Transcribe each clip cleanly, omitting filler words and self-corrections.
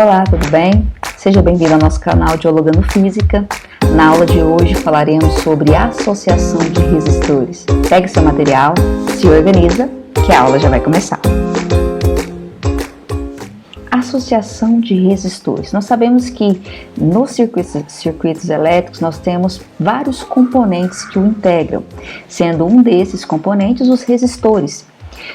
Olá, tudo bem? Seja bem-vindo ao nosso canal Dialogando Física. Na aula de hoje falaremos sobre associação de resistores. Pegue seu material, se organiza, que a aula já vai começar. Associação de resistores. Nós sabemos que nos circuitos elétricos nós temos vários componentes que o integram, sendo um desses componentes os resistores.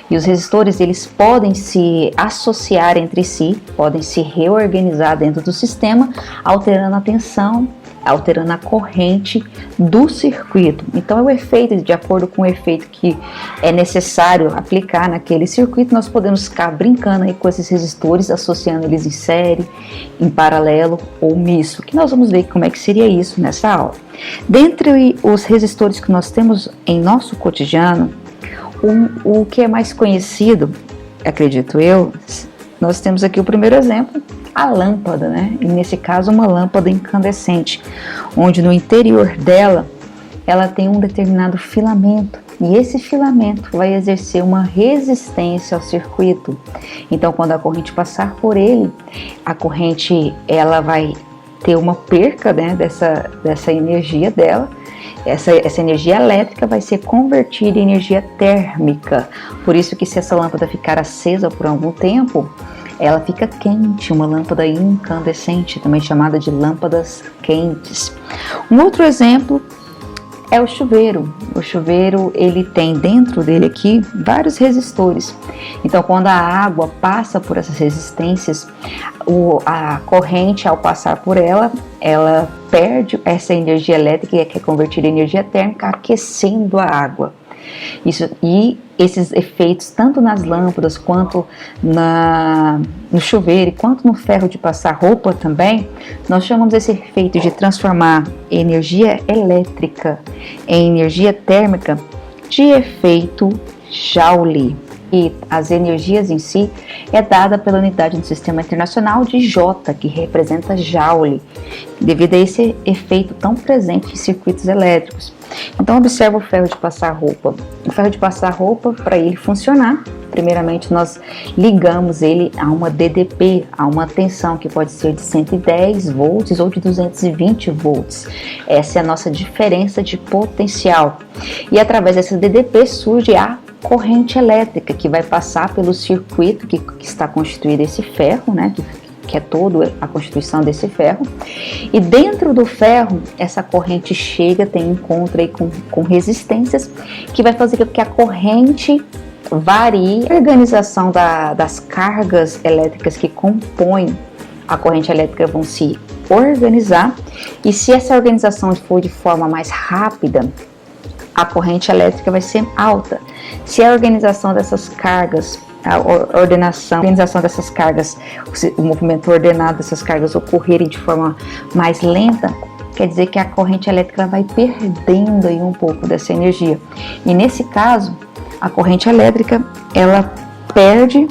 E os resistores, eles podem se associar entre si, podem se reorganizar dentro do sistema, alterando a tensão, alterando a corrente do circuito. Então é o efeito, de acordo com o efeito que é necessário aplicar naquele circuito, nós podemos ficar brincando aí com esses resistores, associando eles em série, em paralelo ou misto, que nós vamos ver como é que seria isso nessa aula. Dentre os resistores que nós temos em nosso cotidiano, o que é mais conhecido, acredito eu, nós temos aqui o primeiro exemplo, a lâmpada, né? E nesse caso uma lâmpada incandescente, onde no interior dela, ela tem um determinado filamento, e esse filamento vai exercer uma resistência ao circuito. Então quando a corrente passar por ele, a corrente ela vai ter uma perca, né, dessa energia dela. Essa energia elétrica vai ser convertida em energia térmica. Por isso que se essa lâmpada ficar acesa por algum tempo, ela fica quente, uma lâmpada incandescente, também chamada de lâmpadas quentes. Um outro exemplo é o chuveiro. O chuveiro, ele tem dentro dele aqui vários resistores. Então, quando a água passa por essas resistências, a corrente, ao passar por ela perde essa energia elétrica que é convertida em energia térmica, aquecendo a água. E esses efeitos, tanto nas lâmpadas, quanto no chuveiro, quanto no ferro de passar roupa também, nós chamamos esse efeito de transformar energia elétrica em energia térmica de efeito Joule. E as energias em si é dada pela unidade no Sistema Internacional de J, que representa Joule, devido a esse efeito tão presente em circuitos elétricos. Então observa o ferro de passar roupa. O ferro de passar roupa, para ele funcionar, primeiramente nós ligamos ele a uma DDP, a uma tensão que pode ser de 110 volts ou de 220 volts. Essa é a nossa diferença de potencial. E através dessa DDP surge a corrente elétrica que vai passar pelo circuito que está constituído esse ferro, né, que é toda a constituição desse ferro, e dentro do ferro essa corrente chega, tem encontro aí com resistências que vai fazer com que a corrente varie. A organização das cargas elétricas que compõem a corrente elétrica vão se organizar, e se essa organização for de forma mais rápida, a corrente elétrica vai ser alta. Se a organização dessas cargas, a organização dessas cargas, o movimento ordenado dessas cargas ocorrerem de forma mais lenta, quer dizer que a corrente elétrica vai perdendo aí um pouco dessa energia. E nesse caso, a corrente elétrica, ela perde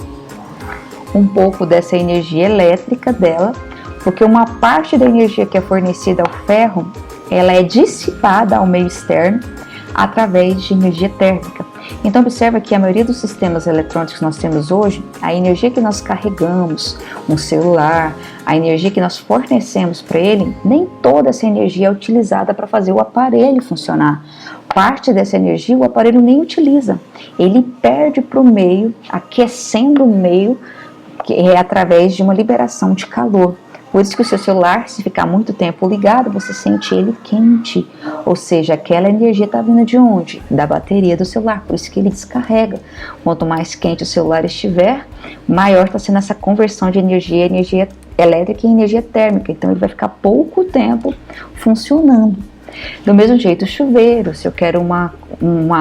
um pouco dessa energia elétrica dela, porque uma parte da energia que é fornecida ao ferro, ela é dissipada ao meio externo através de energia térmica. Então observa que a maioria dos sistemas eletrônicos que nós temos hoje, a energia que nós carregamos, um celular, a energia que nós fornecemos para ele, nem toda essa energia é utilizada para fazer o aparelho funcionar. Parte dessa energia o aparelho nem utiliza, ele perde para o meio, aquecendo o meio, que é através de uma liberação de calor. Por isso que o seu celular, se ficar muito tempo ligado, você sente ele quente. Ou seja, aquela energia está vindo de onde? Da bateria do celular, por isso que ele descarrega. Quanto mais quente o celular estiver, maior está sendo essa conversão de energia elétrica em energia térmica. Então ele vai ficar pouco tempo funcionando. Do mesmo jeito o chuveiro, se eu quero uma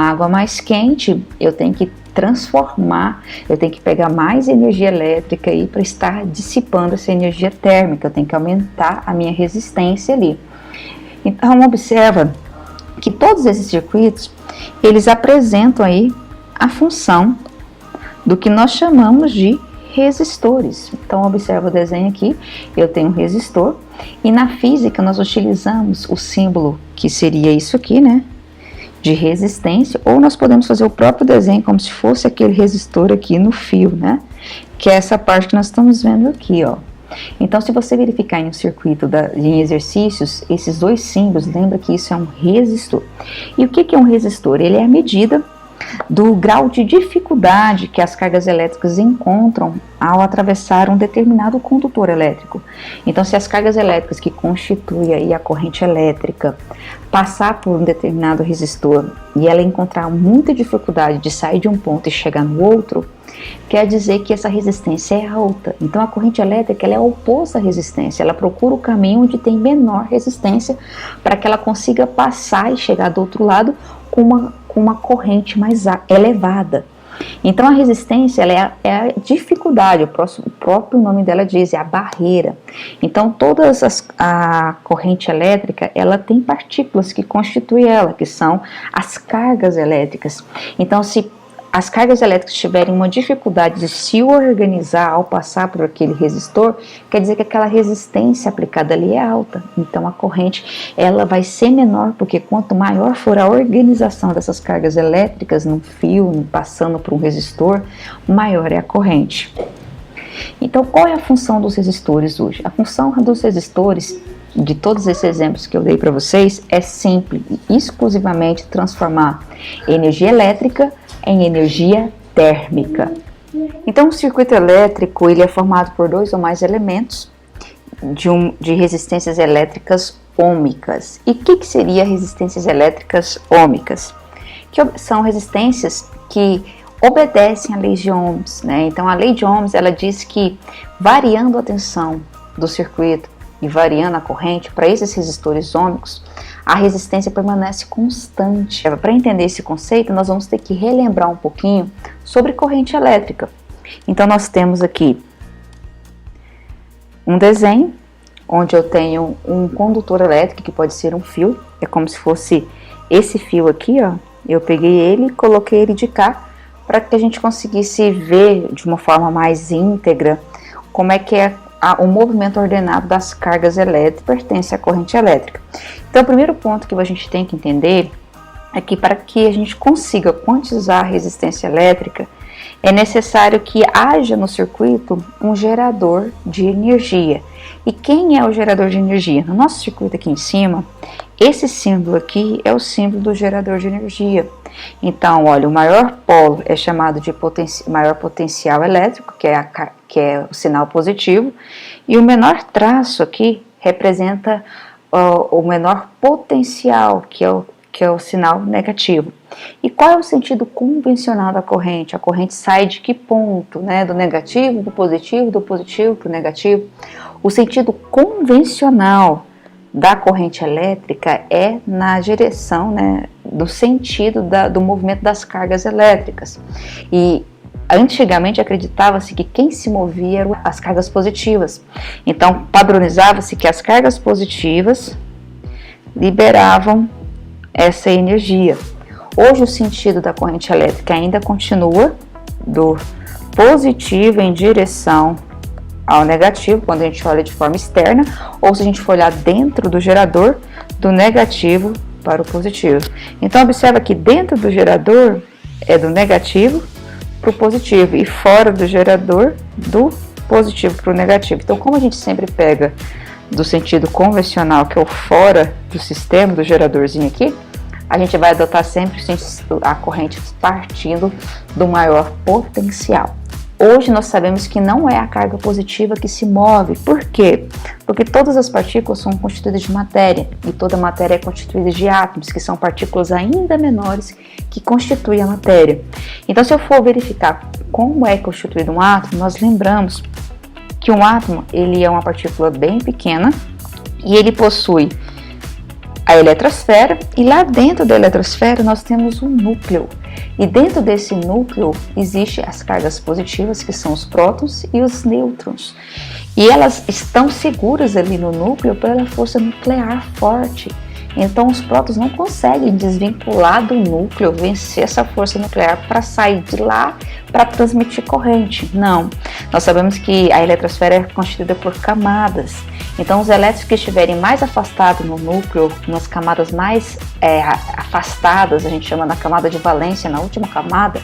água mais quente, eu tenho que transformar, eu tenho que pegar mais energia elétrica aí para estar dissipando essa energia térmica, eu tenho que aumentar a minha resistência ali. Então observa que todos esses circuitos, eles apresentam aí a função do que nós chamamos de resistores. Então observa o desenho aqui, eu tenho um resistor, e na física nós utilizamos o símbolo que seria isso aqui, né, de resistência, ou nós podemos fazer o próprio desenho como se fosse aquele resistor aqui no fio, né, que é essa parte que nós estamos vendo aqui, ó. Então, se você verificar em um circuito em exercícios, esses dois símbolos, lembra que isso é um resistor. E o que é um resistor? Ele é a medida do grau de dificuldade que as cargas elétricas encontram ao atravessar um determinado condutor elétrico. Então, se as cargas elétricas que constituem aí a corrente elétrica passar por um determinado resistor e ela encontrar muita dificuldade de sair de um ponto e chegar no outro, quer dizer que essa resistência é alta. Então, a corrente elétrica ela é oposta à resistência, ela procura o caminho onde tem menor resistência para que ela consiga passar e chegar do outro lado com uma corrente mais elevada. Então, a resistência ela é a dificuldade, o próprio nome dela diz, é a barreira. Então, a corrente elétrica, ela tem partículas que constituem ela, que são as cargas elétricas. Então, se as cargas elétricas tiverem uma dificuldade de se organizar ao passar por aquele resistor, quer dizer que aquela resistência aplicada ali é alta. Então a corrente ela vai ser menor, porque quanto maior for a organização dessas cargas elétricas num fio, passando por um resistor, maior é a corrente. Então qual é a função dos resistores hoje? A função dos resistores, de todos esses exemplos que eu dei para vocês, é simples e exclusivamente transformar energia elétrica em energia térmica. Então, o circuito elétrico ele é formado por dois ou mais elementos de resistências elétricas ômicas. E o que seria resistências elétricas ômicas? Que são resistências que obedecem à lei de Ohms, né? Então, a lei de Ohms ela diz que variando a tensão do circuito e variando a corrente para esses resistores ômicos, a resistência permanece constante. Para entender esse conceito, nós vamos ter que relembrar um pouquinho sobre corrente elétrica. Então, nós temos aqui um desenho, onde eu tenho um condutor elétrico, que pode ser um fio, é como se fosse esse fio aqui, ó. Eu peguei ele e coloquei ele de cá, para que a gente conseguisse ver de uma forma mais íntegra como é que é o movimento ordenado das cargas elétricas pertence à corrente elétrica. Então, o primeiro ponto que a gente tem que entender é que para que a gente consiga quantizar a resistência elétrica, é necessário que haja no circuito um gerador de energia. E quem é o gerador de energia? No nosso circuito aqui em cima, esse símbolo aqui é o símbolo do gerador de energia. Então, olha, o maior polo é chamado de maior potencial elétrico, que é o sinal positivo, e o menor traço aqui representa o menor potencial, que é o sinal negativo. E qual é o sentido convencional da corrente? A corrente sai de que ponto, né? Do negativo, do positivo para o negativo. O sentido convencional da corrente elétrica é na direção, né, do sentido do movimento das cargas elétricas. E antigamente acreditava-se que quem se movia eram as cargas positivas. Então padronizava-se que as cargas positivas liberavam essa energia. Hoje o sentido da corrente elétrica ainda continua do positivo em direção ao negativo, quando a gente olha de forma externa, ou se a gente for olhar dentro do gerador, do negativo para o positivo. Então observa que dentro do gerador é do negativo para o positivo e fora do gerador do positivo para o negativo. Então, como a gente sempre pega do sentido convencional, que é o fora do sistema, do geradorzinho aqui, a gente vai adotar sempre a corrente partindo do maior potencial. Hoje nós sabemos que não é a carga positiva que se move. Por quê? Porque todas as partículas são constituídas de matéria e toda matéria é constituída de átomos, que são partículas ainda menores que constituem a matéria. Então, se eu for verificar como é constituído um átomo, nós lembramos que um átomo ele é uma partícula bem pequena e ele possui a eletrosfera, e lá dentro da eletrosfera nós temos um núcleo. E dentro desse núcleo existem as cargas positivas, que são os prótons e os nêutrons. E elas estão seguras ali no núcleo pela força nuclear forte. Então os prótons não conseguem desvincular do núcleo, vencer essa força nuclear para sair de lá para transmitir corrente. Não, nós sabemos que a eletrosfera é constituída por camadas. Então os elétrons que estiverem mais afastados no núcleo, nas camadas mais afastadas, a gente chama na camada de valência, na última camada,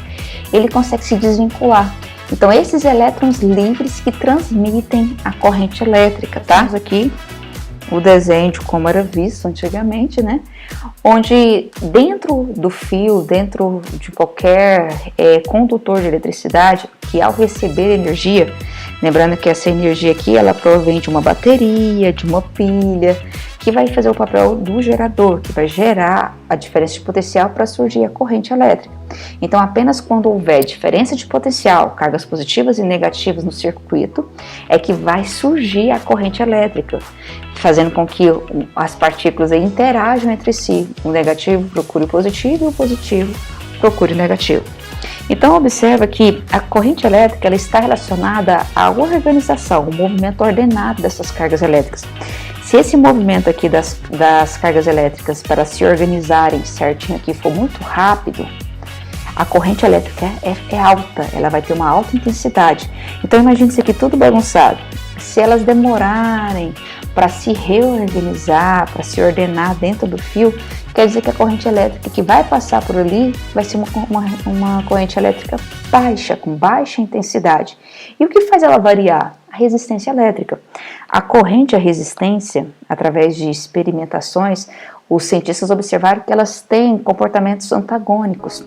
ele consegue se desvincular. Então, esses elétrons livres que transmitem a corrente elétrica, tá? Temos aqui o desenho de como era visto antigamente, né? Onde dentro do fio, dentro de qualquer condutor de eletricidade, que ao receber energia, lembrando que essa energia aqui, ela provém de uma bateria, de uma pilha, que vai fazer o papel do gerador, que vai gerar a diferença de potencial para surgir a corrente elétrica. Então, apenas quando houver diferença de potencial, cargas positivas e negativas no circuito, é que vai surgir a corrente elétrica, fazendo com que as partículas aí interajam entre si. O negativo procure o positivo e o positivo procure o negativo. Então, observa que a corrente elétrica ela está relacionada à organização, o movimento ordenado dessas cargas elétricas. Se esse movimento aqui das cargas elétricas para se organizarem certinho aqui for muito rápido, a corrente elétrica é alta, ela vai ter uma alta intensidade. Então imagine isso aqui tudo bagunçado. Se elas demorarem para se reorganizar, para se ordenar dentro do fio, quer dizer que a corrente elétrica que vai passar por ali vai ser uma corrente elétrica baixa, com baixa intensidade. E o que faz ela variar? A resistência elétrica. A corrente e a resistência, através de experimentações, os cientistas observaram que elas têm comportamentos antagônicos.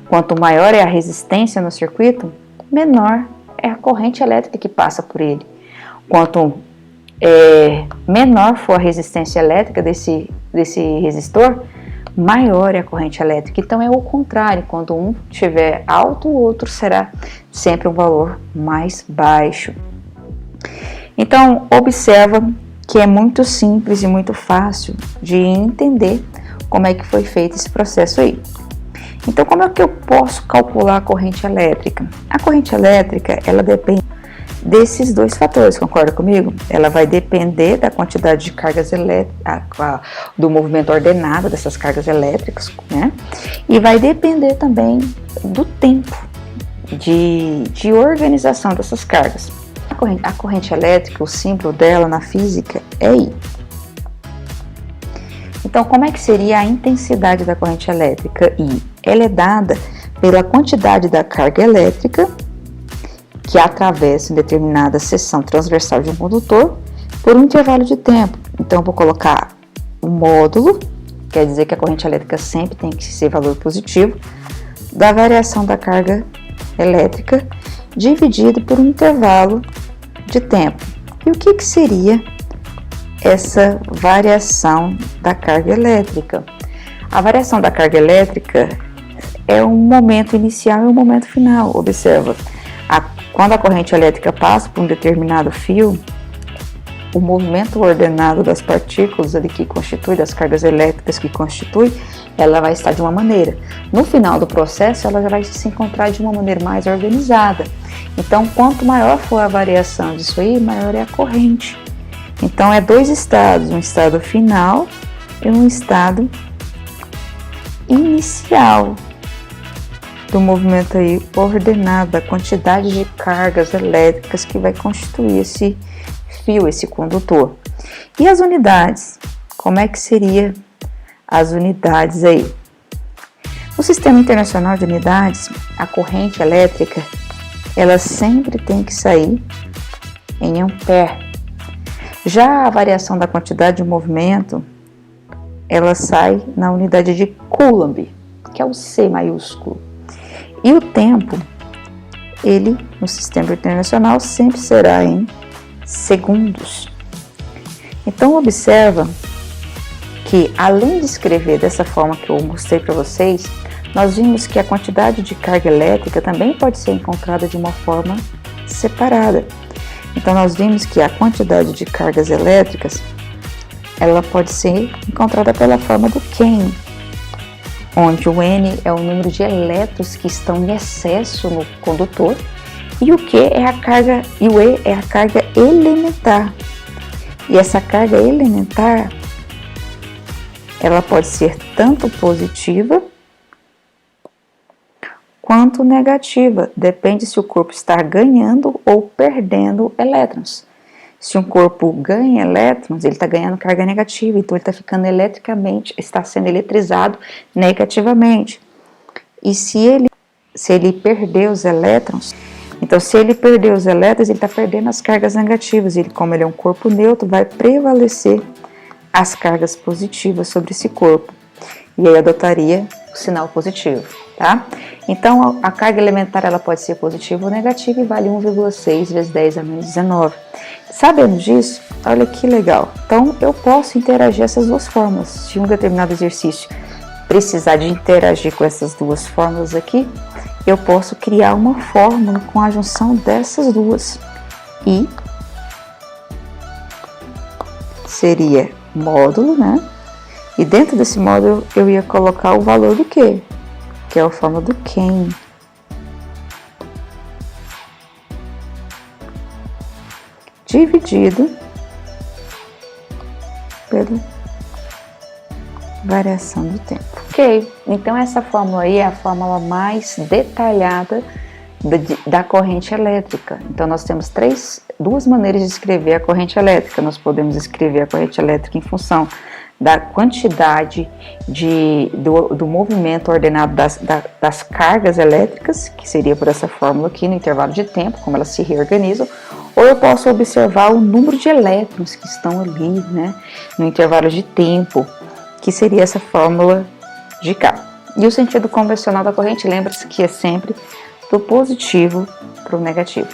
Quanto maior é a resistência no circuito, menor é a corrente elétrica que passa por ele. Quanto menor for a resistência elétrica desse resistor, maior é a corrente elétrica. Então é o contrário, quando um estiver alto, o outro será sempre um valor mais baixo. Então observa que é muito simples e muito fácil de entender como é que foi feito esse processo aí. Então como é que eu posso calcular a corrente elétrica? A corrente elétrica, ela depende desses dois fatores, concorda comigo? Ela vai depender da quantidade de cargas elétricas, do movimento ordenado dessas cargas elétricas, né? E vai depender também do tempo de organização dessas cargas. A corrente elétrica, o símbolo dela na física é I. Então, como é que seria a intensidade da corrente elétrica I? Ela é dada pela quantidade da carga elétrica que atravessa em determinada seção transversal de um condutor por um intervalo de tempo. Então, eu vou colocar o módulo, quer dizer que a corrente elétrica sempre tem que ser valor positivo, da variação da carga elétrica dividido por um intervalo de tempo. E o que seria essa variação da carga elétrica? A variação da carga elétrica é um momento inicial e um momento final. Observa, quando a corrente elétrica passa por um determinado fio, o movimento ordenado das partículas ali que constitui, das cargas elétricas que constitui, ela vai estar de uma maneira. No final do processo, ela já vai se encontrar de uma maneira mais organizada. Então, quanto maior for a variação disso aí, maior é a corrente. Então, é dois estados, um estado final e um estado inicial do movimento aí ordenado, a quantidade de cargas elétricas que vai constituir esse fio, esse condutor. E as unidades? Como é que seria as unidades aí? No Sistema Internacional de Unidades, a corrente elétrica, ela sempre tem que sair em ampere. Já a variação da quantidade de movimento, ela sai na unidade de Coulomb, que é o C maiúsculo. E o tempo, ele, no Sistema Internacional, sempre será em segundos. Então, observa que, além de escrever dessa forma que eu mostrei para vocês, nós vimos que a quantidade de carga elétrica também pode ser encontrada de uma forma separada. Então, nós vimos que a quantidade de cargas elétricas, ela pode ser encontrada pela forma do Kane, onde o N é o número de elétrons que estão em excesso no condutor e o Q é a carga e o E é a carga elementar. E essa carga elementar, ela pode ser tanto positiva quanto negativa, depende se o corpo está ganhando ou perdendo elétrons. Se um corpo ganha elétrons, ele está ganhando carga negativa, então ele está ficando eletricamente, está sendo eletrizado negativamente. E se ele perder os elétrons, Então, se ele perder os elétrons, ele está perdendo as cargas negativas. Ele, como ele é um corpo neutro, vai prevalecer as cargas positivas sobre esse corpo. E aí adotaria o sinal positivo, tá? Então, a carga elementar ela pode ser positiva ou negativa e vale 1,6 vezes 10 a menos 19. Sabendo disso, olha que legal. Então, eu posso interagir essas duas fórmulas. Se um determinado exercício precisar de interagir com essas duas fórmulas aqui, eu posso criar uma fórmula com a junção dessas duas. E seria módulo, né? E dentro desse módulo eu ia colocar o valor do quê? Que é a fórmula do Kane. Dividido pela variação do tempo. Ok, então essa fórmula aí é a fórmula mais detalhada da corrente elétrica. Então nós temos duas maneiras de escrever a corrente elétrica. Nós podemos escrever a corrente elétrica em função da quantidade do movimento ordenado das cargas elétricas, que seria por essa fórmula aqui no intervalo de tempo, como elas se reorganizam, ou eu posso observar o número de elétrons que estão ali, né, no intervalo de tempo, que seria essa fórmula de K. E o sentido convencional da corrente, lembra-se que é sempre do positivo para o negativo.